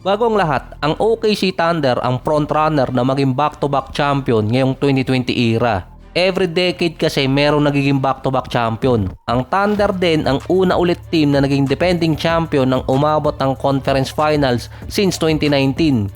Bago ang lahat, ang OKC Thunder ang frontrunner na maging back-to-back champion ngayong 2020 era. Every decade kasi merong nagiging back-to-back champion. Ang Thunder din ang una ulit team na naging defending champion ng umabot ng conference finals since 2019.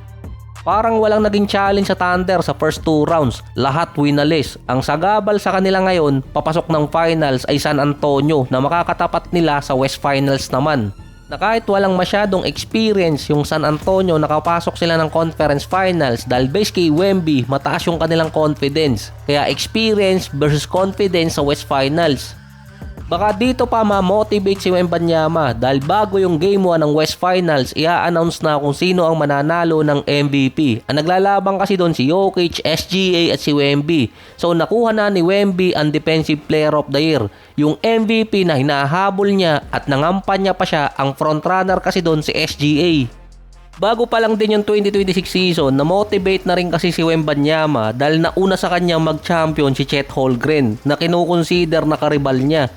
Parang walang naging challenge sa Thunder sa first 2 rounds. Lahat winalist. Ang sagabal sa kanila ngayon, papasok ng finals ay San Antonio na makakatapat nila sa West Finals naman. Na kahit walang masyadong experience yung San Antonio, nakapasok sila ng conference finals dahil base kay Wemby, mataas yung kanilang confidence. Kaya experience versus confidence sa West Finals. Baka dito pa ma-motivate si Wembanyama dahil bago yung Game 1 ng West Finals, i-announce na kung sino ang mananalo ng MVP. Ang naglalaban kasi doon si Jokic, SGA at si Wemby. So nakuha na ni Wemby ang Defensive Player of the Year. Yung MVP na hinahabol niya at nangampan niya pa siya, ang frontrunner kasi doon si SGA. Bago pa lang din yung 2026 season, na-motivate na rin kasi si Wembanyama dahil nauna sa kanya mag-champion si Chet Holmgren na kinukonsider na karibal niya.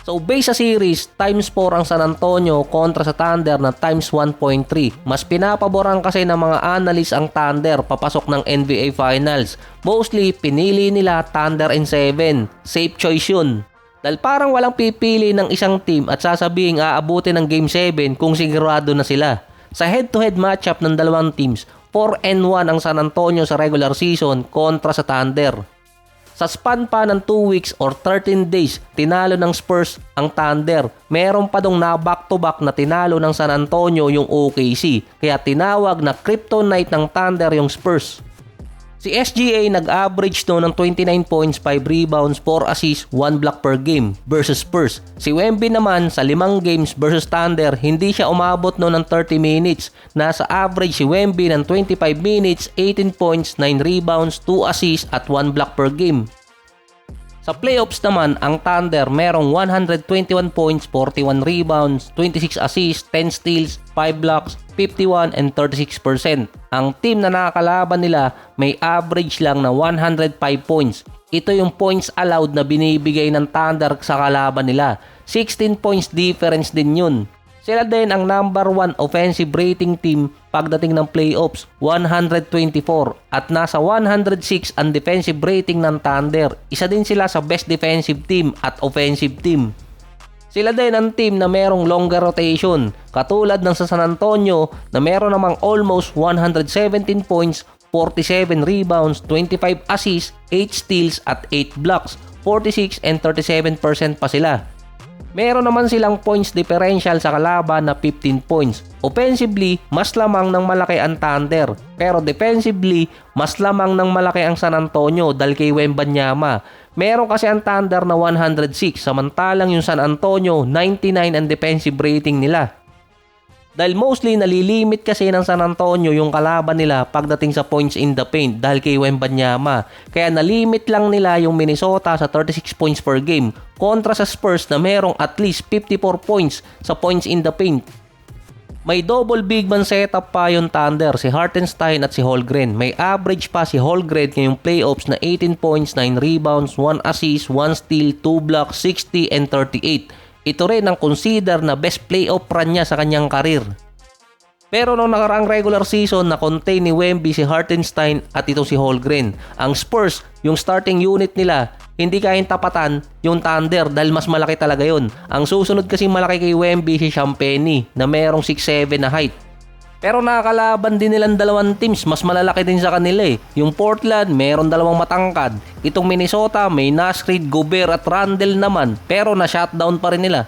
So base sa series, times 4 ang San Antonio kontra sa Thunder na times 1.3. Mas pinapaboran kasi ng mga analysts ang Thunder papasok ng NBA Finals. Mostly, pinili nila Thunder in 7. Safe choice yun. Dahil parang walang pipili ng isang team at sasabing aabutin ng Game 7 kung sigurado na sila. Sa head-to-head matchup ng dalawang teams, 4-1 ang San Antonio sa regular season kontra sa Thunder. Sa span pa ng 2 weeks or 13 days, tinalo ng Spurs ang Thunder. Meron pa dong na back-to-back na tinalo ng San Antonio yung OKC. Kaya tinawag na kryptonite ng Thunder yung Spurs. Si SGA nag-average no ng 29 points, 5 rebounds, 4 assists, 1 block per game versus Spurs. Si Wemby naman sa 5 games versus Thunder, hindi siya umabot no ng 30 minutes. Nasa average si Wemby ng 25 minutes, 18 points, 9 rebounds, 2 assists at 1 block per game. Sa playoffs naman, ang Thunder merong 121 points, 41 rebounds, 26 assists, 10 steals, 5 blocks, 51 and 36%. Ang team na nakakalaban nila may average lang na 105 points. Ito yung points allowed na binibigay ng Thunder sa kalaban nila. 16 points difference din yun. Sila din ang number 1 offensive rating team pagdating ng playoffs, 124 at nasa 106 ang defensive rating ng Thunder. Isa din sila sa best defensive team at offensive team. Sila din ang team na merong longer rotation, katulad ng sa San Antonio na meron namang almost 117 points, 47 rebounds, 25 assists, 8 steals at 8 blocks, 46 and 37% pa sila. Meron naman silang points differential sa kalaban na 15 points. Offensively, mas lamang ng malaki ang Thunder. Pero defensively, mas lamang ng malaki ang San Antonio dahil kay Wembanyama. Meron kasi ang Thunder na 106, samantalang yung San Antonio 99 ang defensive rating nila. Dahil mostly nalilimit kasi ng San Antonio yung kalaban nila pagdating sa points in the paint dahil kay Wembanyama. Kaya nalimit lang nila yung Minnesota sa 36 points per game kontra sa Spurs na merong at least 54 points sa points in the paint. May double big man setup pa yung Thunder, si Hartenstein at si Holmgren. May average pa si Holmgren ngayong playoffs na 18 points, 9 rebounds, 1 assist, 1 steal, 2 blocks, 60 and 38. Ito rin ang consider na best playoff run niya sa kanyang karir. Pero noong nakaraang regular season, na-contain ni Wemby si Hartenstein at ito si Holmgren. Ang Spurs, yung starting unit nila, hindi kayang tapatan yung Thunder dahil mas malaki talaga yun. Ang susunod kasing malaki kay Wemby si Champagnie na merong 6'7" na height. Pero nakakalaban din nilang dalawang teams, mas malalaki din sa kanila eh. Yung Portland, meron dalawang matangkad. Itong Minnesota, may Nash Reed, Gobert at Randle naman, pero na-shutdown pa rin nila.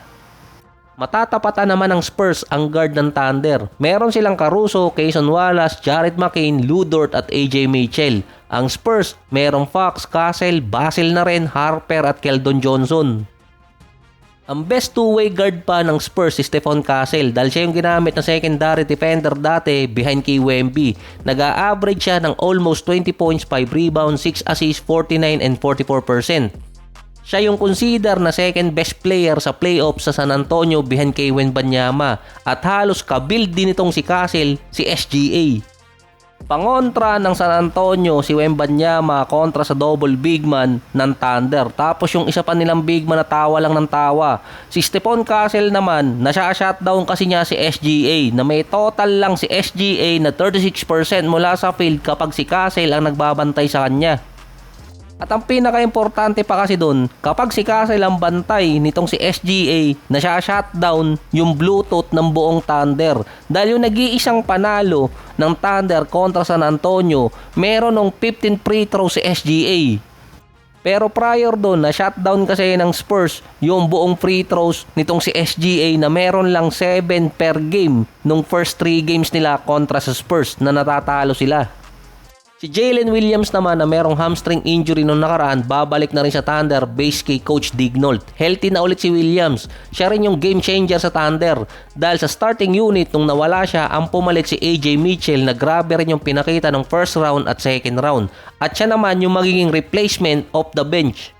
Matatapatan naman ng Spurs ang guard ng Thunder. Meron silang Caruso, Cason Wallace, Jared McCain, Lu Dort at AJ Mitchell. Ang Spurs, merong Fox, Cassell, Basil na rin, Harper at Keldon Johnson. Ang best two-way guard pa ng Spurs si Stephon Cassell dahil siya yung ginamit na secondary defender dati behind kay Wemby. Nag-a-average siya ng almost 20 points, 5 rebounds, 6 assists, 49 and 44%. Siya yung consider na second best player sa playoffs sa San Antonio behind kay Wembanyama at halos kabuild din itong si Cassell, si SGA. Pangontra ng San Antonio si Wembanyama kontra sa double big man ng Thunder. Tapos yung isa pa nilang big man na tawa lang ng tawa. Si Stephon Castle naman, nasya-shutdown kasi niya si SGA na may total lang si SGA na 36% mula sa field kapag si Castle ang nagbabantay sa kanya. At ang pinaka-importante pa kasi doon, kapag si Castle ang bantay nitong si SGA, nasya-shutdown yung Bluetooth ng buong Thunder. Dahil yung nag-iisang panalo ng Thunder kontra San Antonio, meron ng 15 free throws si SGA. Pero prior doon, na-shutdown kasi ng Spurs yung buong free throws nitong si SGA na meron lang 7 per game nung first 3 games nila kontra sa Spurs na natatalo sila. Si Jalen Williams naman na merong hamstring injury nung nakaraan, babalik na rin sa Thunder based kay Coach Dignault. Healthy na ulit si Williams. Siya rin yung game changer sa Thunder. Dahil sa starting unit nung nawala siya, ang pumalit si AJ Mitchell na grabe rin yung pinakita ng first round at second round. At siya naman yung magiging replacement of the bench.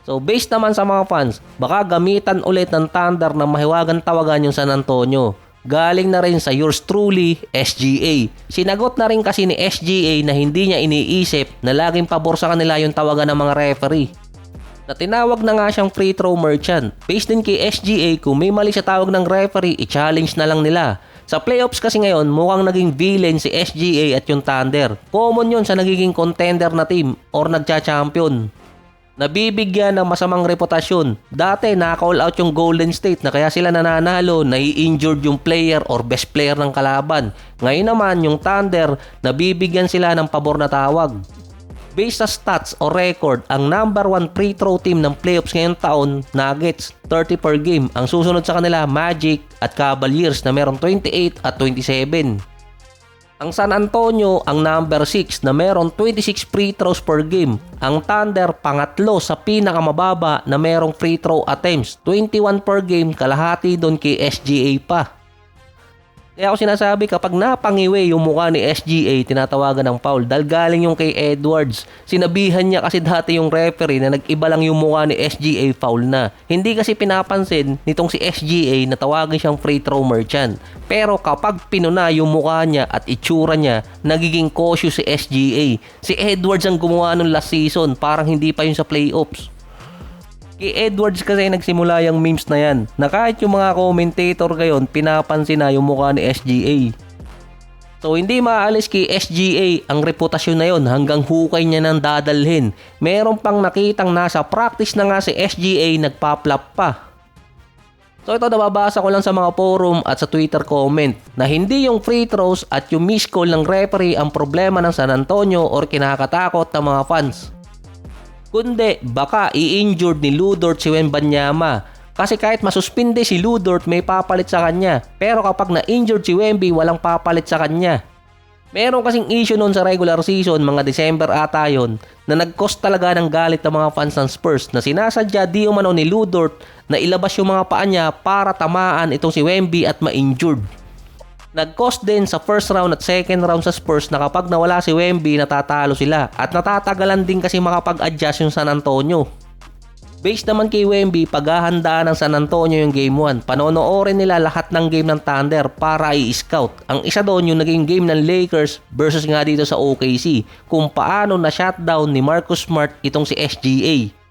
So based naman sa mga fans, baka gamitan ulit ng Thunder na mahiwagang tawagan yung San Antonio. Galing na rin sa yours truly, SGA. Sinagot na rin kasi ni SGA na hindi niya iniisip na laging pabor sa kanila yung tawagan ng mga referee. Na tinawag na nga siyang free throw merchant. Based din kay SGA, kung may mali sa tawag ng referee, i-challenge na lang nila. Sa playoffs kasi ngayon, mukhang naging villain si SGA at yung Thunder. Common yun sa nagiging contender na team or nagcha-champion. Nabibigyan ng masamang reputasyon. Dati naka-all out yung Golden State na kaya sila nananalo, nai-injured yung player or best player ng kalaban. Ngayon naman yung Thunder, nabibigyan sila ng pabor na tawag. Based sa stats o record, ang number 1 free throw team ng playoffs ngayong taon, Nuggets, 30 per game. Ang susunod sa kanila, Magic at Cavaliers na merong 28 at 27. Ang San Antonio ang number 6 na meron 26 free throws per game. Ang Thunder pangatlo sa pinakamababa na merong free throw attempts, 21 per game, kalahati doon kay SGA pa. Kaya ako sinasabi kapag napangiwi yung mukha ni SGA, tinatawagan ng foul dahil galing yung kay Edwards. Sinabihan niya kasi dati yung referee na nag-iba lang yung mukha ni SGA, foul na. Hindi kasi pinapansin nitong si SGA na tawagin siyang free throw merchant. Pero kapag pinuna yung mukha niya at itsura niya, nagiging cautious si SGA. Si Edwards ang gumawa nung last season, parang hindi pa yun sa playoffs. Kay Edwards kasi nagsimula yung memes na yan, na kahit yung mga commentator ngayon pinapansin na yung mukha ni SGA. So hindi maalis kay SGA ang reputasyon na yon hanggang hukay niya nang dadalhin. Meron pang nakitang nasa practice na nga si SGA nagpa-flop pa. So ito nababasa ko lang sa mga forum at sa Twitter comment na hindi yung free throws at yung miss call ng referee ang problema ng San Antonio or kinakatakot ng mga fans. Kundi baka i-injured ni Lu Dort si Wembanyama. Kasi kahit masuspinde si Lu Dort, may papalit sa kanya. Pero kapag na-injured si Wemby, walang papalit sa kanya. Meron kasing issue noon sa regular season, mga December ata yun, na nag-cost talaga ng galit ng mga fans ng Spurs na sinasadya di umano ni Lu Dort na ilabas yung mga paa niya para tamaan itong si Wemby at ma-injured. Nag-cost din sa first round at second round sa Spurs na kapag nawala si Wemby, natatalo sila at natatagalan din kasi makapag-adjust yung San Antonio. Based naman kay Wemby, paghahandaan ng San Antonio yung game 1. Panonoorin nila lahat ng game ng Thunder para i-scout. Ang isa doon yung naging game ng Lakers versus nga dito sa OKC, kung paano na shutdown ni Marcus Smart itong si SGA.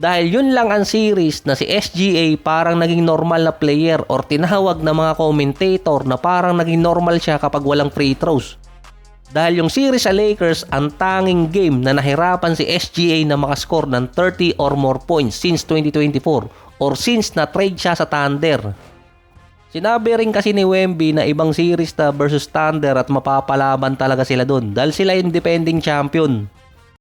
Dahil yun lang ang series na si SGA parang naging normal na player or tinawag na mga commentator na parang naging normal siya kapag walang free throws. Dahil yung series sa Lakers ang tanging game na nahirapan si SGA na makascore ng 30 or more points since 2024 or since na-trade siya sa Thunder. Sinabi rin kasi ni Wemby na ibang series na versus Thunder at mapapalaban talaga sila doon dahil sila yung defending champion.